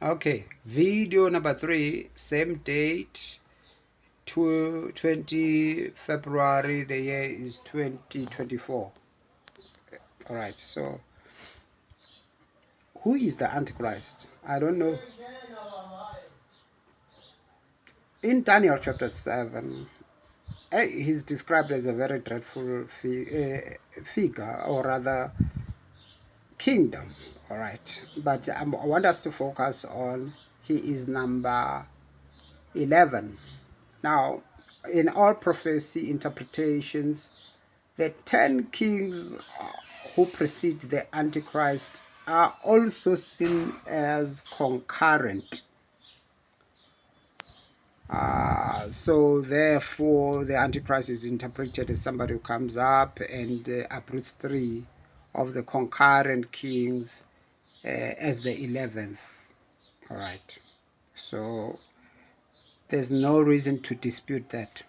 Okay, video number 3, same date, 20 February, the year is 2024. All right, so who is the Antichrist? I don't know. In Daniel chapter 7, he's described as a very dreadful figure, or rather kingdom. All right, but I want us to focus on he is number 11. Now, in all prophecy interpretations, the 10 kings who precede the Antichrist are also seen as concurrent. So therefore, the Antichrist is interpreted as somebody who comes up and uproots 3 of the concurrent kings as the 11th. All right. So there's no reason to dispute that.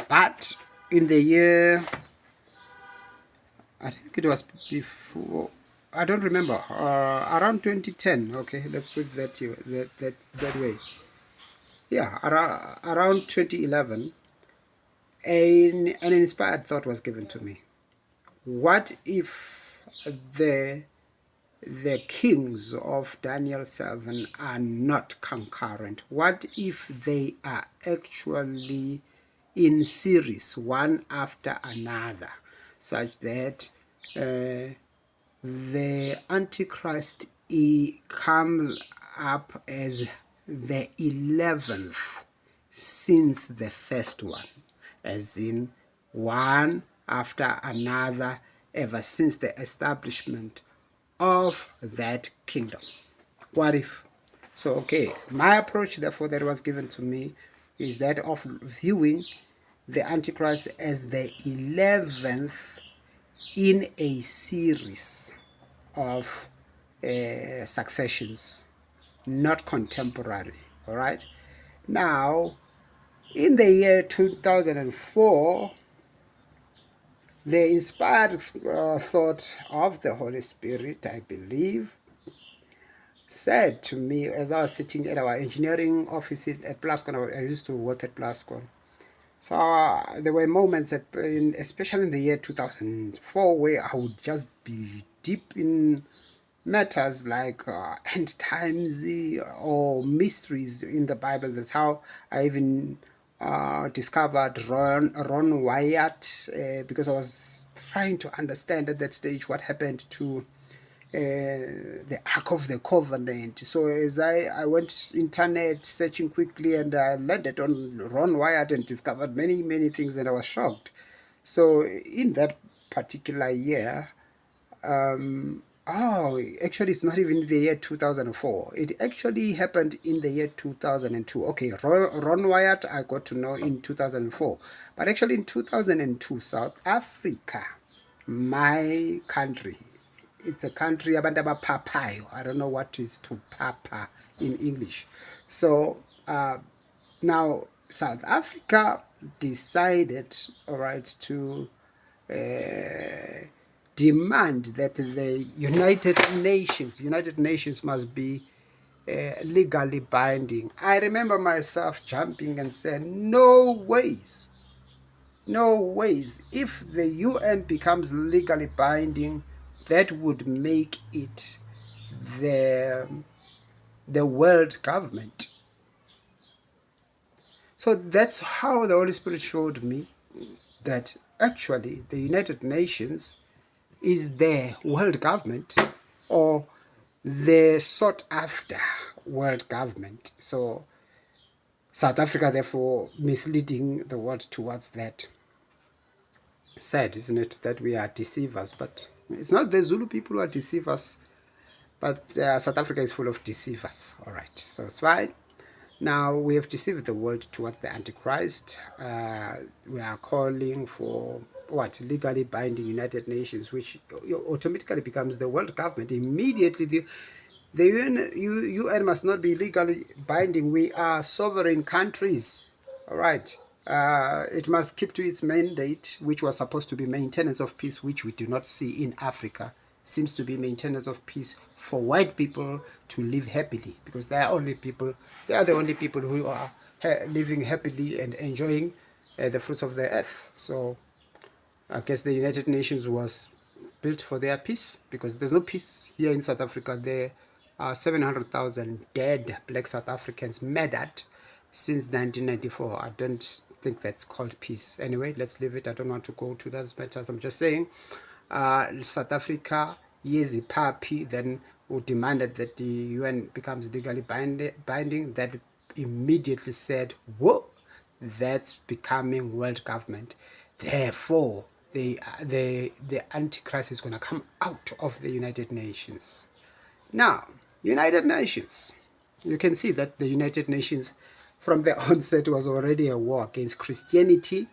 But in the year, I think it was before, I don't remember, around 2010. Okay, let's put it that way. Yeah, around 2011, an inspired thought was given to me. What if the kings of Daniel 7 are not concurrent? What if they are actually in series, one after another, such that the Antichrist comes up as the 11th since the first one, as in one after another ever since the establishment of that kingdom? What if? So, okay, my approach, therefore, that was given to me is that of viewing the Antichrist as the 11th in a series of successions, not contemporary. All right. Now, in the year 2004, the inspired thought of the Holy Spirit, I believe, said to me as I was sitting at our engineering office at Plascon. I used to work at Plascon. So there were moments, especially in the year 2004, where I would just be deep in matters like end times or mysteries in the Bible. That's how I even discovered Ron Wyatt, because I was trying to understand at that stage what happened to the Ark of the Covenant. So as I went internet searching quickly, and I landed on Ron Wyatt and discovered many things, and I was shocked. So in that particular year, actually it's not even the year 2004. It actually happened in the year 2002. Okay, Ron Wyatt I got to know in 2004. But actually in 2002, South Africa, my country, it's a country abantu abaphaphayo. I don't know what is to papa in English. So now South Africa decided, all right, to demand that the United Nations must be legally binding. I remember myself jumping and saying, no ways. If the UN becomes legally binding, that would make it the world government. So that's how the Holy Spirit showed me that actually the United Nations is the world government, or the sought after world government. So South Africa, therefore, misleading the world towards that. Sad, isn't it, that we are deceivers? But it's not the Zulu people who are deceivers, but South Africa is full of deceivers. All right, so it's fine. Now we have deceived the world towards the Antichrist. We are calling for what? Legally binding United Nations, which automatically becomes the world government. Immediately the UN must not be legally binding. We are sovereign countries. All right. It must keep to its mandate, which was supposed to be maintenance of peace, which we do not see in Africa seems to be maintenance of peace for white people to live happily, because they are the only people who are living happily and enjoying the fruits of the earth. So I guess the United Nations was built for their peace, because there's no peace here in South Africa. There are 700,000 dead black South Africans murdered since 1994. I don't think that's called peace. Anyway, let's leave it. I don't want to go to those matters. I'm just saying, South Africa, Yezi Papi, then who demanded that the UN becomes legally binding, that immediately said, whoa, that's becoming world government. Therefore, the Antichrist is going to come out of the United Nations. Now, United Nations. You can see that the United Nations from the onset was already a war against Christianity,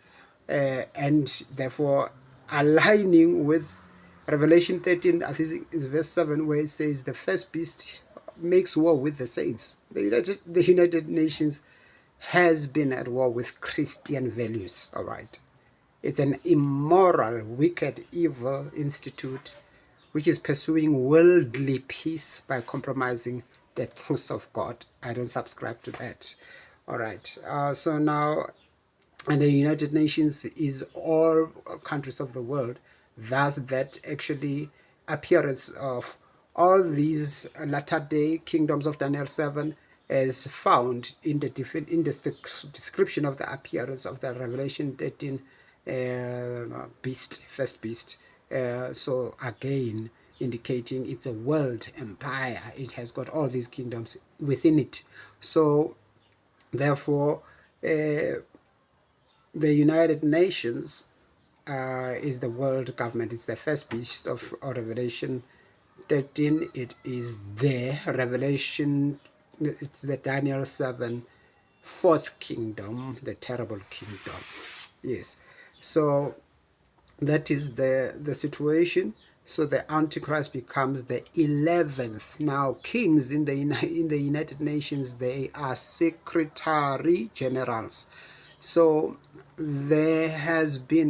and therefore aligning with Revelation 13, I think it's verse 7, where it says the first beast makes war with the saints. The United Nations has been at war with Christian values, all right? It's an immoral, wicked, evil institute which is pursuing worldly peace by compromising the truth of God. I don't subscribe to that. All right. So now, and the United Nations is all countries of the world. Thus, that actually appearance of all these latter-day kingdoms of Daniel 7 is found in the description of the appearance of the Revelation 13 beast, first beast. So again, indicating it's a world empire. It has got all these kingdoms within it. So therefore, the United Nations is the world government. It's the first beast of Revelation 13. It is the Revelation, it's the Daniel 7 fourth kingdom, the terrible kingdom. Yes. So that is the situation. So the Antichrist becomes the 11th. Now, kings in the United Nations, they are secretary generals. So there has been,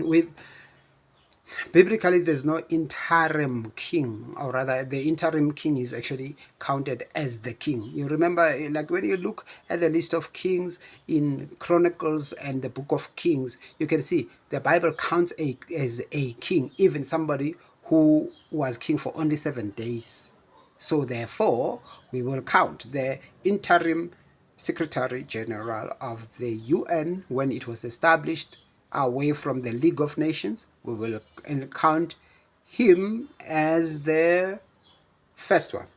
biblically, there's no interim king, or rather, the interim king is actually counted as the king. You remember, like when you look at the list of kings in Chronicles and the Book of Kings, you can see the Bible counts as a king, even somebody who was king for only 7 days. So therefore, we will count the interim Secretary General of the UN when it was established away from the League of Nations. We will count him as the first one.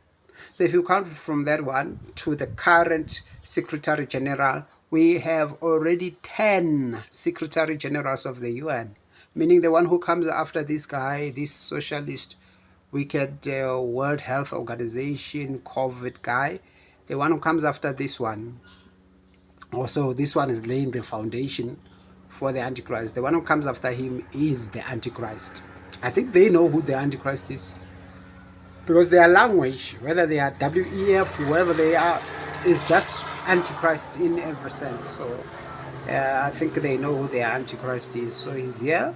So if you count from that one to the current Secretary General, we have already 10 Secretary Generals of the UN, meaning the one who comes after this guy, this socialist, wicked World Health Organization, COVID guy, the one who comes after this one. Also, this one is laying the foundation for the Antichrist. The one who comes after him is the Antichrist. I think they know who the Antichrist is, because their language, whether they are WEF, whoever they are, is just Antichrist in every sense. So I think they know who the Antichrist is. So he's here.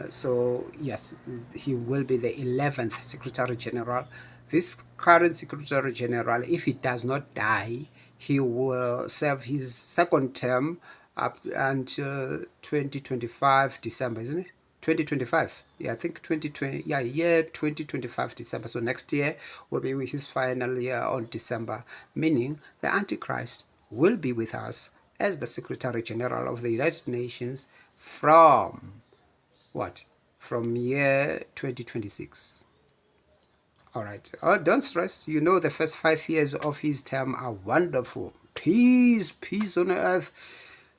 So yes, he will be the 11th Secretary General. This current Secretary General, if he does not die, he will serve his second term up until 2025 December, isn't it? 2025, yeah, I think 2020, yeah, year 2025 December. So next year will be his final year on December, meaning the Antichrist will be with us as the Secretary General of the United Nations from what? From year 2026. All right. Oh, don't stress. You know the first 5 years of his term are wonderful. Peace, peace on earth,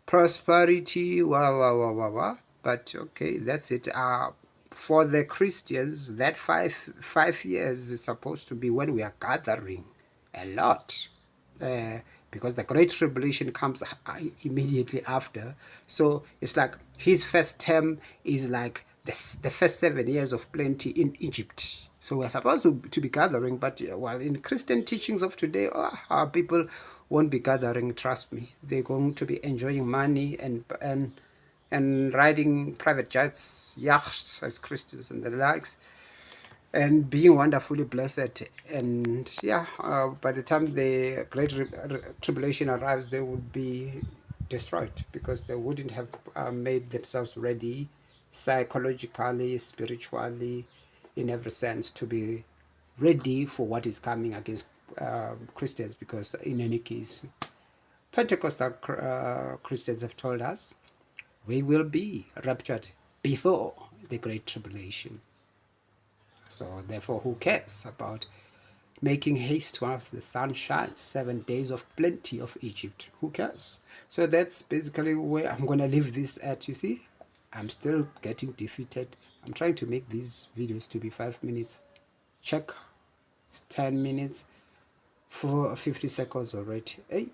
prosperity, wow, wow, wow, wow, wow. But okay, that's it. For the Christians, that five years is supposed to be when we are gathering a lot. Because the Great Tribulation comes immediately after. So it's like his first term is like the first 7 years of plenty in Egypt. So we're supposed to be gathering, but well, in Christian teachings of today, our people won't be gathering, trust me. They're going to be enjoying money and riding private jets, yachts as Christians and the likes. and being wonderfully blessed. And yeah, by the time the great tribulation arrives, they would be destroyed because they wouldn't have made themselves ready psychologically, spiritually, in every sense, to be ready for what is coming against Christians. Because in any case, Pentecostal Christians have told us we will be raptured before the great tribulation. So therefore, who cares about making haste whilst the sun shines, 7 days of plenty of Egypt? Who cares? So that's basically where I'm going to leave this at. You see, I'm still getting defeated. I'm trying to make these videos to be 5 minutes. Check, it's 10 minutes for 50 seconds already. Hey.